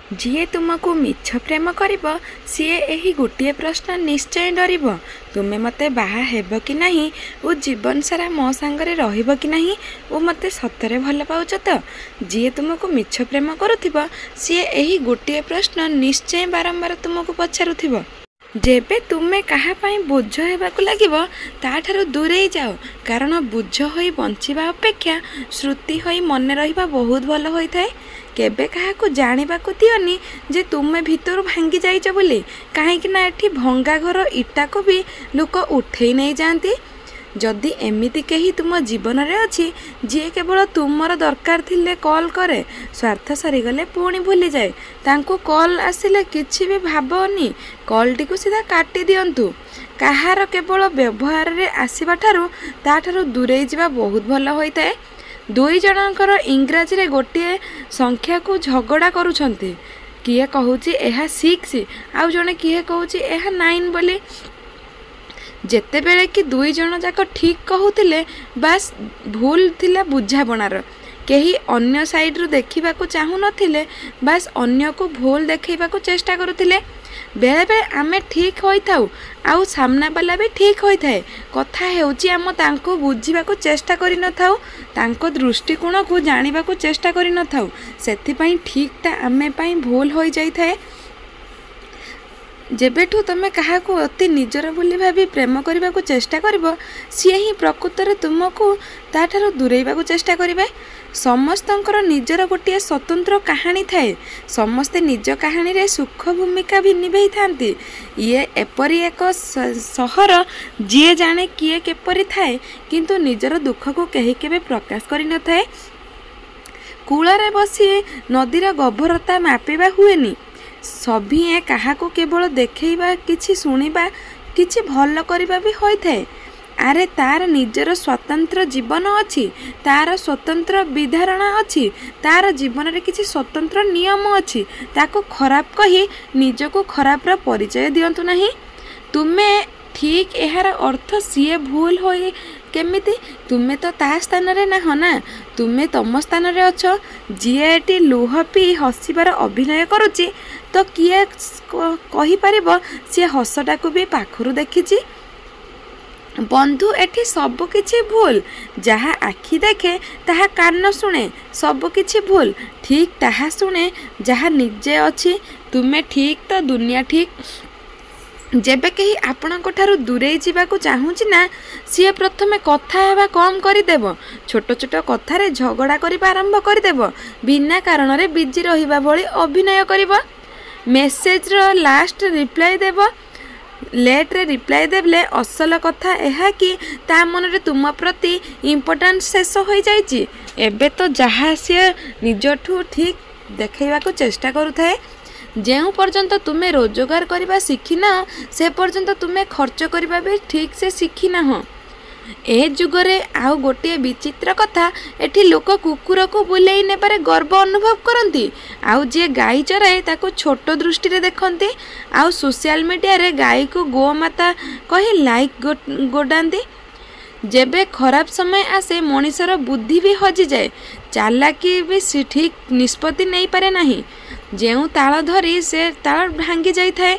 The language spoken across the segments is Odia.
ଯିଏ ତୁମକୁ ମିଛ ପ୍ରେମ କରିବ ସିଏ ଏହି ଗୋଟିଏ ପ୍ରଶ୍ନ ନିଶ୍ଚୟ ଡରିବ, ତୁମେ ମୋତେ ବାହା ହେବ କି ନାହିଁ ଓ ଜୀବନ ସାରା ମୋ ସାଙ୍ଗରେ ରହିବ କି ନାହିଁ ଓ ମୋତେ ସତରେ ଭଲ ପାଉଛ ତ? ଯିଏ ତୁମକୁ ମିଛ ପ୍ରେମ କରୁଥିବ ସିଏ ଏହି ଗୋଟିଏ ପ୍ରଶ୍ନ ନିଶ୍ଚୟ ବାରମ୍ବାର ତୁମକୁ ପଚାରୁଥିବ। ଯେବେ ତୁମେ କାହା ପାଇଁ ବୋଝ ହେବାକୁ ଲାଗିବ ତାଠାରୁ ଦୂରେଇ ଯାଅ, କାରଣ ବୋଝ ହୋଇ ବଞ୍ଚିବା ଅପେକ୍ଷା ସ୍ମୃତି ହୋଇ ମନେ ରହିବା ବହୁତ ଭଲ ହୋଇଥାଏ। କେବେ କାହାକୁ ଜାଣିବାକୁ ଦିଅନି ଯେ ତୁମେ ଭିତରୁ ଭାଙ୍ଗି ଯାଇଛ ବୋଲି, କାହିଁକି ନା ଏଠି ଭଙ୍ଗା ଘର ଇଟାକୁ ବି ଲୋକ ଉଠେଇ ନେଇଯାଆନ୍ତି। ଯଦି ଏମିତି କେହି ତୁମ ଜୀବନରେ ଅଛି ଯିଏ କେବଳ ତୁମର ଦରକାର ଥିଲେ କଲ୍ କରେ, ସ୍ୱାର୍ଥ ସରିଗଲେ ପୁଣି ଭୁଲିଯାଏ, ତାଙ୍କୁ କଲ୍ ଆସିଲେ କିଛି ବି ଭାବନି, କଲ୍ଟିକୁ ସିଧା କାଟି ଦିଅନ୍ତୁ। କାହାର କେବଳ ବ୍ୟବହାରରେ ଆସିବା ଠାରୁ ତାଠାରୁ ଦୂରେଇ ଯିବା ବହୁତ ଭଲ ହୋଇଥାଏ। ଦୁଇ ଜଣଙ୍କର ଇଂରାଜୀରେ ଗୋଟିଏ ସଂଖ୍ୟାକୁ ଝଗଡ଼ା କରୁଛନ୍ତି, କିଏ କହୁଛି ଏହା 6 ଆଉ ଜଣେ କିଏ କହୁଛି ଏହା 9 ବୋଲି। ଯେତେବେଳେ କି ଦୁଇ ଜଣ ଯାକ ଠିକ୍ କହୁଥିଲେ, ବାସ୍ ଭୁଲ ଥିଲା ବୁଝାବଣାର। କେହି ଅନ୍ୟ ସାଇଡ଼ରୁ ଦେଖିବାକୁ ଚାହୁଁନଥିଲେ, ବାସ୍ ଅନ୍ୟକୁ ଭୁଲ ଦେଖାଇବାକୁ ଚେଷ୍ଟା କରୁଥିଲେ। ବେଳେବେଳେ ଆମେ ଠିକ୍ ହୋଇଥାଉ ଆଉ ସାମ୍ନାବାଲା ବି ଠିକ୍ ହୋଇଥାଏ। କଥା ହେଉଛି ଆମ ତାଙ୍କୁ ବୁଝିବାକୁ ଚେଷ୍ଟା କରିନଥାଉ, ତାଙ୍କ ଦୃଷ୍ଟିକୋଣକୁ ଜାଣିବାକୁ ଚେଷ୍ଟା କରିନଥାଉ, ସେଥିପାଇଁ ଠିକ୍ଟା ଆମେ ପାଇଁ ଭୁଲ ହୋଇଯାଇଥାଏ। ଯେବେଠୁ ତୁମେ କାହାକୁ ଅତି ନିଜର ବୋଲି ଭାବି ପ୍ରେମ କରିବାକୁ ଚେଷ୍ଟା କରିବ, ସିଏ ହିଁ ପ୍ରକୃତରେ ତୁମକୁ ତାଠାରୁ ଦୂରେଇବାକୁ ଚେଷ୍ଟା କରିବେ। ସମସ୍ତଙ୍କର ନିଜର ଗୋଟିଏ ସ୍ୱତନ୍ତ୍ର କାହାଣୀ ଥାଏ, ସମସ୍ତେ ନିଜ କାହାଣୀରେ ସୁଖ ଭୂମିକା ବି ନିଭେଇଥାନ୍ତି। ଇଏ ଏପରି ଏକ ସହର ଯିଏ ଜାଣେ କିଏ କିପରି ଥାଏ, କିନ୍ତୁ ନିଜର ଦୁଃଖକୁ କେହି କେବେ ପ୍ରକାଶ କରିନଥାଏ। କୂଳରେ ବସି ନଦୀର ଗଭୀରତା ମାପିବା ହୁଏନି, ସଭିଏଁ କାହାକୁ କେବଳ ଦେଖେଇବା, କିଛି ଶୁଣିବା, କିଛି ଭଲ କରିବା ବି ହୋଇଥାଏ। ଆରେ ତାର ନିଜର ସ୍ୱତନ୍ତ୍ର ଜୀବନ ଅଛି, ତାର ସ୍ୱତନ୍ତ୍ର ବିଧାରଣା ଅଛି, ତାର ଜୀବନରେ କିଛି ସ୍ୱତନ୍ତ୍ର ନିୟମ ଅଛି। ତାକୁ ଖରାପ କହି ନିଜକୁ ଖରାପର ପରିଚୟ ଦିଅନ୍ତୁ ନାହିଁ। ତୁମେ ଠିକ୍, ଏହାର ଅର୍ଥ ସିଏ ଭୁଲ ହୋଇ କେମିତି? ତୁମେ ତ ତା ସ୍ଥାନରେ ନାହଁ ନା, ତୁମେ ତମ ସ୍ଥାନରେ ଅଛ। ଯିଏ ଏଠି ଲୁହ ପିଇ ହସିବାର ଅଭିନୟ କରୁଛି ତ କିଏ କହିପାରିବ ସିଏ ହସଟାକୁ ବି ପାଖରୁ ଦେଖିଛି? ବନ୍ଧୁ, ଏଠି ସବୁ କିଛି ଭୁଲ। ଯାହା ଆଖି ଦେଖେ ତାହା କାନ ଶୁଣେ, ସବୁ କିଛି ଭୁଲ। ଠିକ୍ ତାହା ଶୁଣେ ଯାହା ନିଜେ ଅଛି। ତୁମେ ଠିକ୍ ତ ଦୁନିଆ ଠିକ୍। ଯେବେ କେହି ଆପଣଙ୍କ ଠାରୁ ଦୂରେଇ ଯିବାକୁ ଚାହୁଁଛି ନା, ସିଏ ପ୍ରଥମେ କଥା ହେବା କମ୍ କରିଦେବ, ଛୋଟ ଛୋଟ କଥାରେ ଝଗଡ଼ା କରିବା ଆରମ୍ଭ କରିଦେବ, ବିନା କାରଣରେ ବିଜି ରହିବା ଭଳି ଅଭିନୟ କରିବ, ମେସେଜର ଲାଷ୍ଟ ରିପ୍ଲାଏ ଦେବ। ଲେଟ୍ରେ ରିପ୍ଲାଏ ଦେଲେ ଅସଲ କଥା ଏହା କି ତା ମନରେ ତୁମ ପ୍ରତି ଇମ୍ପୋର୍ଟାନ୍ସ ଶେଷ ହୋଇଯାଇଛି। ଏବେ ତ ଯାହା ସିଏ ନିଜଠୁ ଠିକ୍ ଦେଖାଇବାକୁ ଚେଷ୍ଟା କରୁଥାଏ। ଯେଉଁ ପର୍ଯ୍ୟନ୍ତ ତୁମେ ରୋଜଗାର କରିବା ଶିଖିନାହ, ସେ ପର୍ଯ୍ୟନ୍ତ ତୁମେ ଖର୍ଚ୍ଚ କରିବା ବି ଠିକ୍ ସେ ଶିଖିନାହଁ। ଏ ଯୁଗରେ ଆଉ ଗୋଟିଏ ବିଚିତ୍ର କଥା, ଏଠି ଲୋକ କୁକୁରକୁ ବୁଲେଇ ନେବାରେ ଗର୍ବ ଅନୁଭବ କରନ୍ତି, ଆଉ ଯିଏ ଗାଈ ଚରାଏ ତାକୁ ଛୋଟ ଦୃଷ୍ଟିରେ ଦେଖନ୍ତି, ଆଉ ସୋସିଆଲ ମିଡ଼ିଆରେ ଗାଈକୁ ଗୋମାତା କହି ଲାଇକ୍ ଗୋଡ଼ାନ୍ତି। ଯେବେ ଖରାପ ସମୟ ଆସେ ମଣିଷର ବୁଦ୍ଧି ବି ହଜିଯାଏ, ଚାଲାକି ବି ଠିକ୍ ନିଷ୍ପତ୍ତି ନେଇପାରେ ନାହିଁ। ଯେଉଁ ତାଳ ଧରି ସେ ତାଳ ଭାଙ୍ଗି ଯାଇଥାଏ।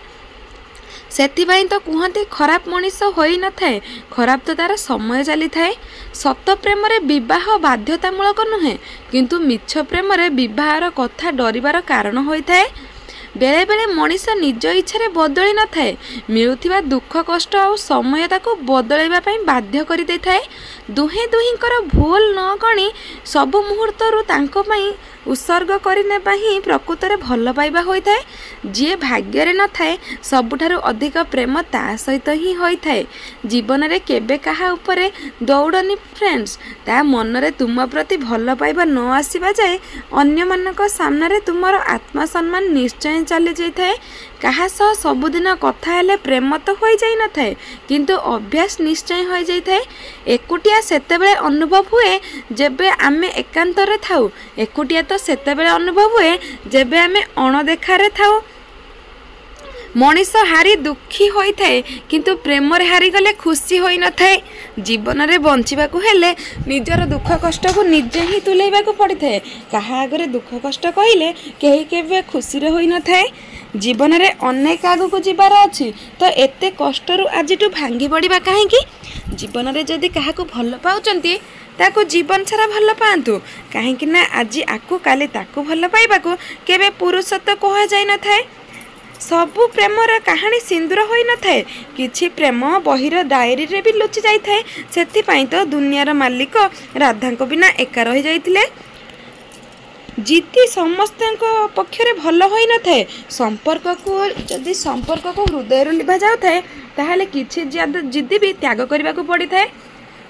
ସେଥିପାଇଁ ତ କୁହନ୍ତି ଖରାପ ମଣିଷ ହୋଇନଥାଏ, ଖରାପ ତ ତାର ସମୟ ଚାଲିଥାଏ। ସତ ପ୍ରେମରେ ବିବାହ ବାଧ୍ୟତାମୂଳକ ନୁହେଁ, କିନ୍ତୁ ମିଛ ପ୍ରେମରେ ବିବାହର କଥା ଡରିବାର କାରଣ ହୋଇଥାଏ। ବେଳେବେଳେ ମଣିଷ ନିଜ ଇଚ୍ଛାରେ ବଦଳି ନଥାଏ, ମିଳୁଥିବା ଦୁଃଖ କଷ୍ଟ ଆଉ ସମୟ ତାକୁ ବଦଳାଇବା ପାଇଁ ବାଧ୍ୟ କରିଦେଇଥାଏ। ଦୁହେଁ ଦୁହିଁଙ୍କର ଭୁଲ ନ ଗଣି ସବୁ ମୁହୂର୍ତ୍ତରୁ ତାଙ୍କ ପାଇଁ ଉତ୍ସର୍ଗ କରିନେବା ହିଁ ପ୍ରକୃତରେ ଭଲ ପାଇବା ହୋଇଥାଏ। ଯିଏ ଭାଗ୍ୟରେ ନଥାଏ, ସବୁଠାରୁ ଅଧିକ ପ୍ରେମ ତା ସହିତ ହିଁ ହୋଇଥାଏ। ଜୀବନରେ କେବେ କାହା ଉପରେ ଦୌଡ଼ନି ଫ୍ରେଣ୍ଡସ୍, ତା ମନରେ ତୁମ ପ୍ରତି ଭଲ ପାଇବା ନ ଆସିବା ଯାଏ ଅନ୍ୟମାନଙ୍କ ସାମ୍ନାରେ ତୁମର ଆତ୍ମସମ୍ମାନ ନିଶ୍ଚୟ ଚାଲିଯାଇଥାଏ। କାହା ସହ ସବୁଦିନ କଥା ହେଲେ ପ୍ରେମ ତ ହୋଇଯାଇନଥାଏ, କିନ୍ତୁ ଅଭ୍ୟାସ ନିଶ୍ଚୟ ହୋଇଯାଇଥାଏ। ଏକୁଟିଆ ସେତେବେଳେ ଅନୁଭବ ହୁଏ ଯେବେ ଆମେ ଏକାନ୍ତରେ ଥାଉ, ଏକୁଟିଆ ତ ସେତେବେଳେ ଅନୁଭବ ହୁଏ ଯେବେ ଆମେ ଅଣଦେଖାରେ ଥାଉ। मनीष हारी दुखी होता है किंतु प्रेम हारी गले खुशी होई न थाए। जीवन में बंचा हेले निजर दुख कष्ट को निजे ही तुलेबा पड़ी थाए। कहा आगे दुख कष्ट कहले कहीं केवे खुशी होई न थाए। जीवन में अनेक आगु को जीवार अच्छी तो एते कष्टरू आज भांगी पड़ा कहीं। जीवन में जदि क्या भल पाउचंती ताकू जीवन सारा भल पातु कहीं आज आकु काली ताकू भल पाइबाकू केवे पुरुषत्व कह जाई न थाए। सबु प्रेमर कहानी सिंदूर होई न थाए। किछि प्रेम बहिर डायरी रे भी लुचि जाई थाए। सेथिपाई तो दुनियार मालिक राधा को बिना एका रही जाइथिले। जीती समस्त पक्षरे भल होई न थाए। संपर्क को जदि संपर्क को हृदय लिभा जाउ थाए ताहाले किछि जिद्दी भी त्याग करबा को पड़ी थाए।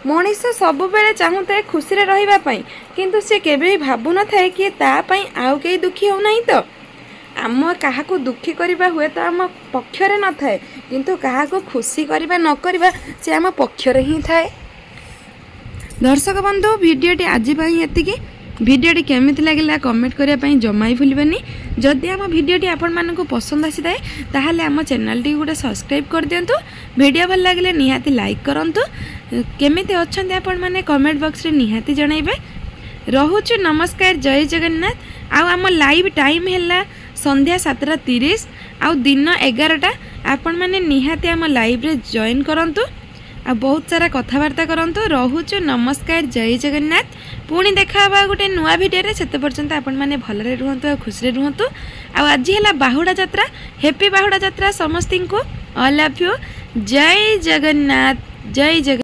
मनीष सब बेले चाहू थाए खुशी रे रहिबा पई किंतु से केबे भी भाबु न थाए कि ता पई आउ केही दुखी हो नाही। तो आम क्या दुखी करवा हुए तो आम पक्षरे न थाए किंतु क्या खुशी करवा न करवा से आम पक्षरे ही थाए। दर्शक बंधु भिडियोटी आज एतिकी। भिडियोटी केमिति लगिला कमेंट करने जमा ही भूलबेनी। जदि आम भिडियोटी आपण मानक पसंद आसी थाए ताहले आम चैनल टी गोटे सब्सक्राइब कर दियंतु। भिडियो भल लगे निहाती लाइक करंतु। केमिति अछंती आपण माने कमेंट बॉक्स रे निहाती जणाइबे। रहुछु नमस्कार जय जगन्नाथ। आउ आम लाइव टाइम हैला संध्या 7:30 आउ दिन 11टा। आपण माने निहाती आम लाइव रे जॉइन करंतु आ बहुत सारा कथबार्ता करंतु। रहुछु नमस्कार जय जगन्नाथ। पुणी देखा गोटे नुआ भिडियो रे। सेते पर्यंत आपण माने भलरे रुहंतु आ खुशी रे रुहंतु। आ आज हैला बाहुडा यात्रा। हैप्पी बाहुडा यात्रा समस्तिंको। All of you. जय जगन्नाथ। जय जगन्नाथ।